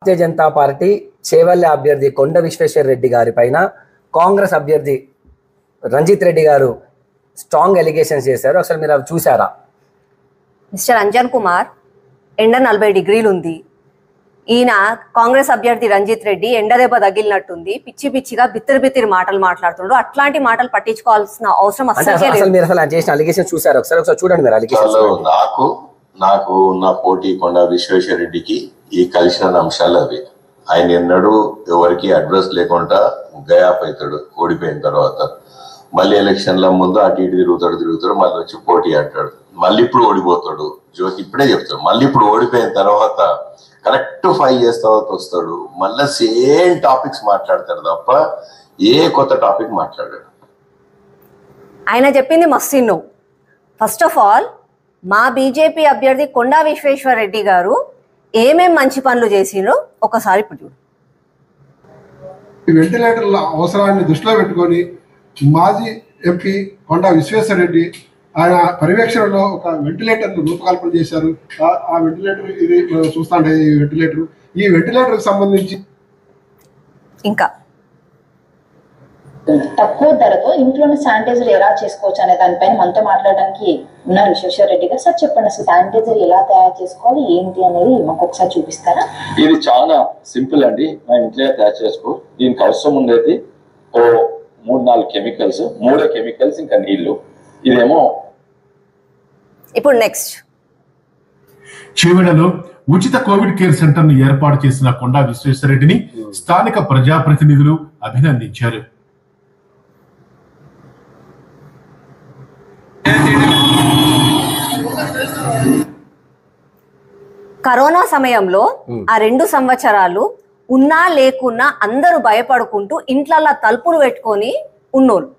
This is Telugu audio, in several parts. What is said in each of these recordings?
భారతీయ జనతా పార్టీ చేవెళ్ల అభ్యర్థి కొండ విశ్వేశ్వర రెడ్డి గారి పైన కాంగ్రెస్ అభ్యర్థి రంజిత్ రెడ్డి గారు స్ట్రాంగ్ ఎలిగేషన్స్ చేశారు. అసలు మీరు అవి చూసారా? మిస్టర్ అంజన్ కుమార్, ఎండ 40 డిగ్రీలు ఉంది. ఈయన కాంగ్రెస్ అభ్యర్థి రంజిత్ రెడ్డి ఎండదెబ్బ తగిలినట్టుంది, పిచ్చి పిచ్చిగా బిత్తిరి మాటలు మాట్లాడుతున్నాడు. అట్లాంటి మాటలు పట్టించుకోవాల్సిన అవసరం అసలు మీరు అసలు చేసిన అలిగేషన్ చూసారు? ఒకసారి చూడండి మీరు అలిగేషన్. నాకు నా పోటీ కొండ విశ్వేశ్వర రెడ్డికి ఈ కలిసిన అంశాలు అవి. ఆయన ఎన్నడూ ఎవరికి అడ్రస్ లేకుండా గయాప్ అవుతాడు. ఓడిపోయిన తర్వాత మళ్ళీ ఎలక్షన్ల ముందు అటు ఇటు తిరుగుతాడు, మళ్ళీ వచ్చి పోటీ అంటాడు, మళ్ళీ ఇప్పుడు ఓడిపోతాడు. జోకి ఇప్పుడే చెప్తాడు, మళ్ళీ ఇప్పుడు ఓడిపోయిన తర్వాత కరెక్ట్ 5 years తర్వాత వస్తాడు, మళ్ళీ సేమ్ టాపిక్స్ మాట్లాడతాడు తప్ప ఏ కొత్త టాపిక్ మాట్లాడాడు. ఆయన చెప్పింది మస్తు. ఫస్ట్ ఆఫ్ ఆల్, మా బీజేపీ అభ్యర్థి కొండా విశ్వేశ్వర రెడ్డి గారు ఏమేం మంచి పనులు చేసిండ్రో ఒకసారి ఇప్పుడు చూడు. వెంటిలేటర్ల అవసరాన్ని దృష్టిలో పెట్టుకొని మాజీ ఎంపీ కొండా విశ్వేశ్వర రెడ్డి ఆయన పర్యవేక్షణలో ఒక వెంటిలేటర్ రూపకల్పన చేశారు. ఆ వెంటిలేటర్ ఇది చూస్తాంటే ఈ వెంటిలేటర్ సంబంధించి ఇంకా తక్కువ ధరతో ఇంట్లోనే శానిటైజర్ ఎలా చేసుకోవచ్చు అనే దానిపైన మనతో మాట్లాడడానికి ఉన్నారు విశ్వేశ్వర రెడ్డి గారు. సార్ చెప్పండి, అసలు శానిటైజర్ ఎలా తయారు చేసుకోవాలి ఏంటి అనేది మాకు ఒకసారి చూపిస్తారా? ఇది చాలా సింపుల్ అండి, మనం ఇంట్లో తయారు చేసుకో. దీనికి అవసరం ఉండేది ఓ 3-4 కెమికల్స్, 3 కెమికల్స్, ఇంకా నీళ్లు. ఇదేమో ఇప్పుడు నెక్స్ట్. చేవెళ్లలో ఉచిత కోవిడ్ కేర్ సెంటర్ ను ఏర్పాటు చేసిన కొండా విశ్వేశ్వర రెడ్డిని స్థానిక ప్రజాప్రతినిధులు అభినందించారు. కరోనా సమయంలో ఆ 2 సంవత్సరాలు ఉన్నా లేకున్నా అందరూ భయపడుకుంటూ ఇంట్లల్లో తలుపులు పెట్టుకొని ఉన్నోళ్ళు.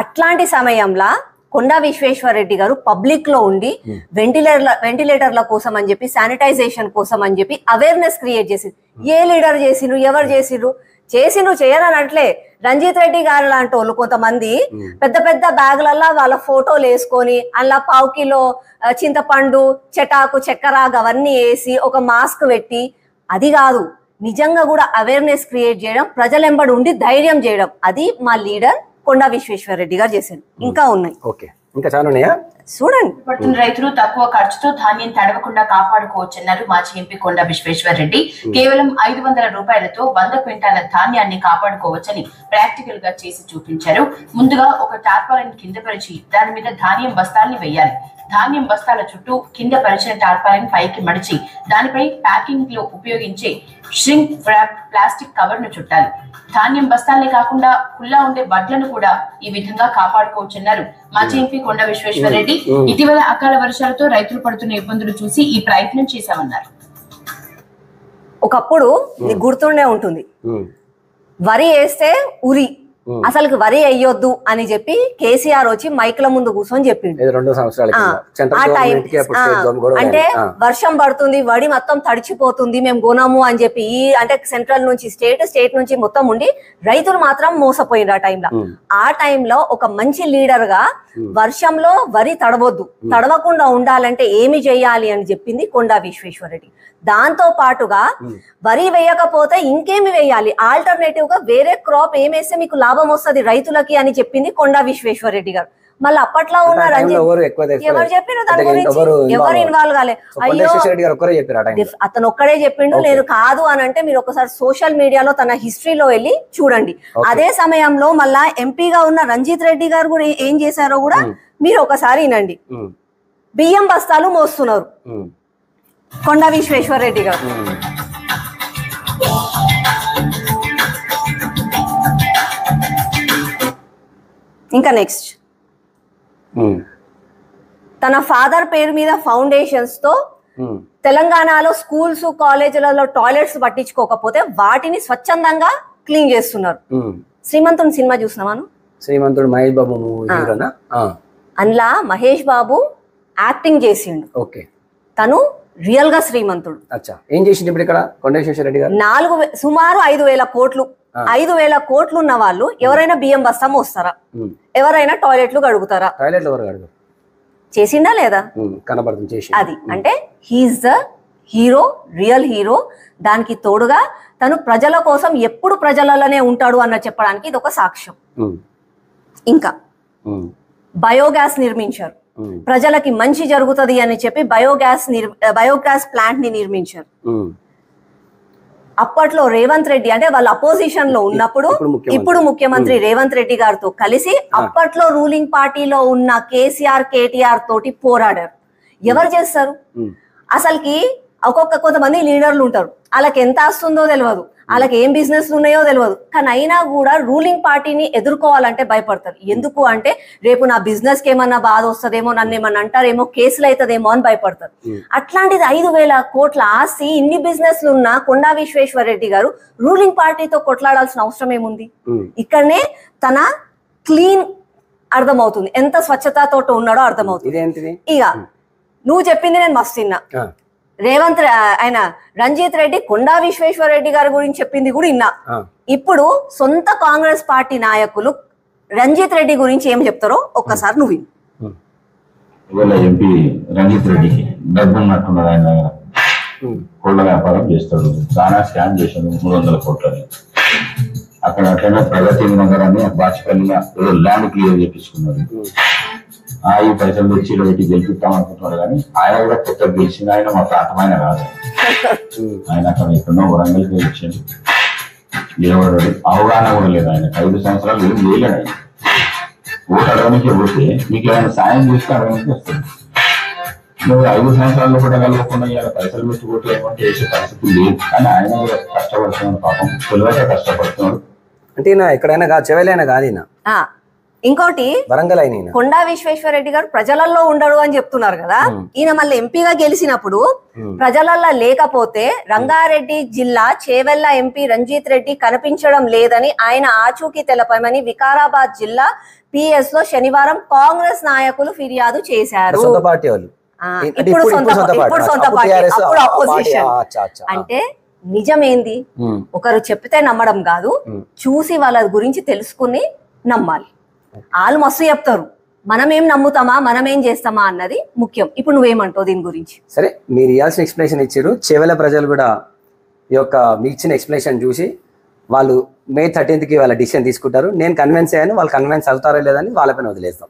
అట్లాంటి సమయంలో కొండా విశ్వేశ్వర రెడ్డి గారు పబ్లిక్ లో ఉండి వెంటిలేటర్ల కోసం అని చెప్పి, శానిటైజేషన్ కోసం అని చెప్పి అవేర్నెస్ క్రియేట్ చేసింది. ఏ లీడర్ చేసిండ్రు, ఎవరు చేసిండ్రు చేయరనట్లే. రంజిత్ రెడ్డి గారు లాంటి వాళ్ళు కొంతమంది పెద్ద పెద్ద బ్యాగులల్లో వాళ్ళ ఫోటోలు వేసుకొని అందులో 1/4 కిలో చింతపండు, చెటాకు, చక్కెర అవన్నీ వేసి ఒక మాస్క్ పెట్టి, అది కాదు నిజంగా కూడా అవేర్నెస్ క్రియేట్ చేయడం, ప్రజలెంబడి ఉండి ధైర్యం చేయడం, అది మా లీడర్ కొండా విశ్వేశ్వర రెడ్డి గారు చేశారు. ఇంకా ఉన్నాయి, ఇంకా చాలా ఉన్నాయా చూడండి. పట్టిన రైతులు తక్కువ ఖర్చుతో ధాన్యం తడవకుండా కాపాడుకోవచ్చన్నారు మాజీ ఎంపీ కొండా విశ్వేశ్వర రెడ్డి. కేవలం 500 రూపాయలతో 100 క్వింటాల ధాన్యాన్ని కాపాడుకోవచ్చని ప్రాక్టికల్ గా చేసి చూపించారు. ముందుగా ఒక టార్పాలిన్ కింద పరిచి దాని మీద ధాన్యం బస్తాల్ని వేయాలి. ధాన్యం బస్తాల చుట్టూ కింద పరిచిన టార్పాలిన్ పైకి మడిచి దానిపై ప్యాకింగ్ లో ఉపయోగించే ష్రింక్ వ్రాప్ ప్లాస్టిక్ కవర్ ను చుట్టాలి. ధాన్యం బస్తాలే కాకుండా కుల్లా ఉండే వడ్లను కూడా ఈ విధంగా కాపాడుకోవచ్చన్నారు మాజీ ఎంపీ కొండా విశ్వేశ్వర రెడ్డి. ఇటీవల అకాల వర్షాలతో రైతులు పడుతున్న ఇబ్బందులు చూసి ఈ ప్రయత్నం చేశామన్నారు. ఒకప్పుడు గుర్తుండే ఉంటుంది, వరి వేస్తే ఉరి, అసలు వరి అయ్యొద్దు అని చెప్పి కేసీఆర్ వచ్చి మైక్ల ముందు కూర్చొని చెప్పిండు. ఆ టైం అంటే వర్షం పడుతుంది, వడి మొత్తం తడిచిపోతుంది, మేము కొనము అని చెప్పి అంటే సెంట్రల్ నుంచి స్టేట్ నుంచి మొత్తం ఉండి రైతులు మాత్రం మోసపోయిండ్రు ఆ టైంలో. ఆ టైంలో ఒక మంచి లీడర్ గా వర్షంలో వరి తడవకుండా ఉండాలంటే ఏమి చెయ్యాలి అని చెప్పింది కొండా విశ్వేశ్వర రెడ్డి. దాంతో పాటుగా వరి వేయకపోతే ఇంకేమి వేయాలి, ఆల్టర్నేటివ్ గా వేరే క్రాప్ ఏమేస్తే మీకు లాభం వస్తుంది రైతులకి అని చెప్పింది కొండా విశ్వేశ్వర రెడ్డి గారు. మళ్ళీ అప్పట్లో ఉన్న ఎవరు చెప్పిన దాని గురించి ఎవరు ఇన్వాల్వ్ కాలే. అయ్యో అతను ఒక్కడే చెప్పిండు, నేను కాదు అని అంటే మీరు ఒకసారి సోషల్ మీడియాలో తన హిస్టరీలో వెళ్ళి చూడండి. అదే సమయంలో మళ్ళా ఎంపీగా ఉన్న రంజిత్ రెడ్డి గారు కూడా ఏం చేశారో కూడా మీరు ఒకసారి వినండి. బియ్యం బస్తాలు మోస్తున్నారు కొండా విశ్వేశ్వర రెడ్డి గారు. ఇంకా నెక్స్ట్, తన ఫాదర్ పేరు మీద ఫౌండేషన్స్ తో తెలంగాణలో స్కూల్స్, కాలేజీలలో టాయిలెట్స్ పట్టించుకోకపోతే వాటిని స్వచ్ఛందంగా క్లీన్ చేస్తున్నారు. శ్రీమంతుడు సినిమా చూసినావా? శ్రీమంతుడు మహేష్ బాబు అందులో మహేష్ బాబు యాక్టింగ్ చేసిండు. తను రియల్ గా శ్రీమంతుడు. ఏం చేసిండు ఇప్పుడు ఇక్కడ కొండా విశ్వేశ్వర రెడ్డి గారు? సుమారు 5,000 కోట్లు 5,000 కోట్లు ఉన్న వాళ్ళు ఎవరైనా బియ్యం బస్తా మోస్తారా? ఎవరైనా టాయిలెట్లు కడుగుతారా? టాయిలెట్లు ఎవరు కడుగుతారు? చేసిండా లేదా? కనబడుతుంది చేసి. అది అంటే he is the hero, real hero. దానికి తోడుగా తను ప్రజల కోసం ఎప్పుడు ప్రజలలోనే ఉంటాడు అన్న చెప్పడానికి ఇది ఒక సాక్ష్యం. ఇంకా బయోగ్యాస్ నిర్మించారు, ప్రజలకి మంచి జరుగుతుంది అని చెప్పి బయోగ్యాస్ ప్లాంట్ ని నిర్మించారు. అప్పట్లో రేవంత్ రెడ్డి అంటే వాళ్ళ అపోజిషన్ లో ఉన్నప్పుడు ఇప్పుడు ముఖ్యమంత్రి రేవంత్ రెడ్డి గారితో కలిసి అప్పట్లో రూలింగ్ పార్టీలో ఉన్న కేసీఆర్, కేటీఆర్ తోటి పోరాడారు. ఎవరు చేస్తారు? అసలుకి కొంతమంది లీడర్లు ఉంటారు, వాళ్ళకి ఎంత వస్తుందో తెలియదు, వాళ్ళకి ఏం బిజినెస్ ఉన్నాయో తెలియదు, కానీ అయినా కూడా రూలింగ్ పార్టీని ఎదుర్కోవాలంటే భయపడతారు. ఎందుకు అంటే రేపు నా బిజినెస్ కి ఏమన్నా బాధ వస్తుందేమో, నన్ను ఏమన్నా అంటారేమో, కేసులు అవుతుందేమో అని భయపడతారు. అట్లాంటిది 5,000 కోట్ల ఆస్తి, ఇన్ని బిజినెస్లు ఉన్న కొండా విశ్వేశ్వర రెడ్డి గారు రూలింగ్ పార్టీతో కొట్లాడాల్సిన అవసరం ఏముంది? ఇక్కడనే తన క్లీన్ అర్థమవుతుంది, ఎంత స్వచ్ఛతతో ఉన్నాడో అర్థమవుతుంది. ఇక నువ్వు చెప్పింది నేను మస్తున్నా. ఆయన రంజిత్ రెడ్డి కొండా విశ్వేశ్వర రెడ్డి గారి గురించి చెప్పింది కూడా విన్నా. ఇప్పుడు సొంత కాంగ్రెస్ పార్టీ నాయకులు రంజిత్ రెడ్డి గురించి ఏం చెప్తారో ఒక్కసారి నువ్వు విను. ఎంపీ రంజిత్ రెడ్డికి డబ్బు ఉన్నట్టున్నది, ఆయన కోళ్ల వ్యాపారం చేస్తాడు, చాలా స్కామ్ చేశాడు 300 కోట్లని. అక్కడ అట్లనే ప్రగతి నగరాన్ని బాచిపల్లిగా ఏదో ల్యాండ్ క్లియర్ చేపించుకున్నాడు. ఈ పైసలు తెచ్చి పెట్టి గెలిపిస్తాం అనుకుంటున్నాడు, కానీ ఆయన కూడా కొత్త గెలిచిన ఆయన మా ప్రాంతమైన కాదు. ఆయన అక్కడ ఎక్కడో వరంగల్కి గెలిచాడు, నిలబడ్డాడు, అవగాహన కూడా లేదు. ఆయన 5 సంవత్సరాలు ఏం చేయలేడు. ఆయన ఓటు అడగడానికి పోతే మీకు ఏమైనా సాయం చేస్తే అడగడానికి వస్తుంది. నువ్వు 5 సంవత్సరాల్లో కూడా కలగకుండా ఇలా పైసలు పెట్టి ఓటు ఏమంటే వేసే పరిస్థితి లేదు. కానీ ఆయన కూడా కష్టపడుతున్నాడు, పాపం తెలివైతే కష్టపడుతున్నాడు. అంటే ఎక్కడైనా చెవెలైనా కాదు. ఇంకోటి, కొండా విశ్వేశ్వర రెడ్డి గారు ప్రజలలో ఉండడు అని చెప్తున్నారు కదా. ఈయన మళ్ళీ ఎంపీగా గెలిచినప్పుడు ప్రజలలో లేకపోతే రంగారెడ్డి జిల్లా చేవెళ్ల ఎంపీ రంజిత్ రెడ్డి కనిపించడం లేదని ఆయన ఆచూకీ తెలపమని వికారాబాద్ జిల్లా పిఎస్ లో శనివారం కాంగ్రెస్ నాయకులు ఫిర్యాదు చేశారు. ఇప్పుడు సొంత పార్టీ, అప్పుడు అపోజిషన్. అంటే నిజమేంది? ఒకరు చెప్తే నమ్మడం కాదు, చూసి వాళ్ళ గురించి తెలుసుకుని నమ్మాలి. వాళ్ళు మస్తు చెప్తారు, మనం ఏం నమ్ముతామా, మనం ఏం చేస్తామా అన్నది ముఖ్యం. ఇప్పుడు నువ్వేమంటావు దీని గురించి? సరే, మీరు ఇవ్వాల్సిన ఎక్స్ప్లెనేషన్ ఇచ్చారు. చేవెళ్ల ప్రజలు కూడా ఈ యొక్క మీ ఇచ్చిన ఎక్స్ప్లెనేషన్ చూసి వాళ్ళు May 13కి వాళ్ళ డిసిషన్ తీసుకుంటారు. నేను కన్విన్స్ అయ్యాను, వాళ్ళు కన్విన్స్ అవుతారో లేదని వాళ్ళపైన వదిలేస్తాం.